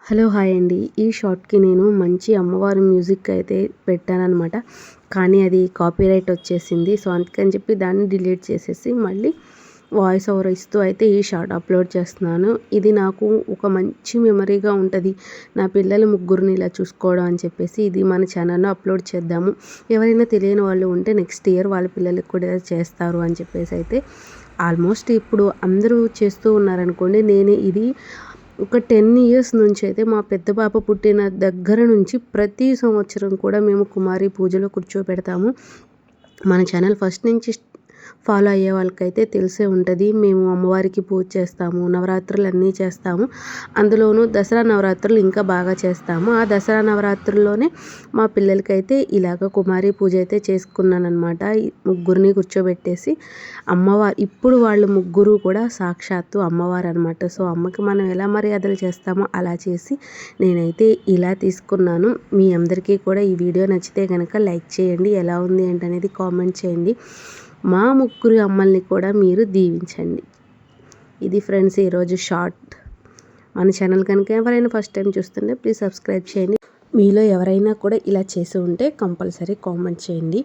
Hello hi అండి. ఈ షార్ట్‌కి నేను మంచి అమ్మవారి మ్యూజిక్ అయితే పెట్టాననమాట. కానీ అది కాపీరైట్ వచ్చేసింది. సో, అందుకని చెప్పి దాన్ని డిలీట్ చేసేసి మళ్ళీ వాయిస్ ఓవర్ ఇస్తూ అయితే ఈ షార్ట్ అప్లోడ్ చేస్తున్నాను. ఇది నాకు ఒక మంచి మెమరీగా ఉంటది. నా పిల్లలు ముగ్గురిని ఇలా చూసుకోవడం అని చెప్పేసి ఇది మన ఛానల్‌లో అప్లోడ్ చేద్దాము. ఎవరైనా తెలియని వాళ్ళు ఉంటే నెక్స్ట్ ఇయర్ వాళ్ళ పిల్లలకి కూడా చేస్తారు అని చెప్పేసి అయితే ఆల్మోస్ట్ ఇప్పుడు అందరూ చేస్తూ ఉన్నారనుకోండి. నేను ఇది ఒక 10 ఇయర్స్ నుంచైతే మా పెద్ద పాప పుట్టిన దగ్గర నుంచి ప్రతి సంవత్సరం కూడా మేము కుమారి పూజలో కూర్చోపెడతాము. మన ఛానల్ ఫస్ట్ నుంచి ఫాలో అయ్యే వాళ్ళకైతే తెలిసే ఉంటుంది. మేము అమ్మవారికి పూజ చేస్తాము, నవరాత్రులు అన్నీ చేస్తాము. అందులోనూ దసరా నవరాత్రులు ఇంకా బాగా చేస్తాము. ఆ దసరా నవరాత్రుల్లోనే మా పిల్లలకైతే ఇలాగ కుమారి పూజ అయితే చేసుకున్నానమాట. ముగ్గురిని కూర్చోబెట్టేసి ఇప్పుడు వాళ్ళు ముగ్గురు కూడా సాక్షాత్తు అమ్మవారు అనమాట. సో, అమ్మకి మనం ఎలా మర్యాదలు చేస్తామో అలా చేసి నేనైతే ఇలా తీసుకున్నాను. మీ అందరికీ కూడా ఈ వీడియో నచ్చితే కనుక లైక్ చేయండి. ఎలా ఉంది ఏంటనేది కామెంట్ చేయండి. మా ముగ్గురు అమ్మల్ని కూడా మీరు దీవించండి. ఇది ఫ్రెండ్స్ ఈరోజు షార్ట్. మన ఛానల్ కనుక ఎవరైనా ఫస్ట్ టైం చూస్తుంటే ప్లీజ్ సబ్స్క్రైబ్ చేయండి. మీలో ఎవరైనా కూడా ఇలా చేసి ఉంటే కంపల్సరీ కామెంట్ చేయండి.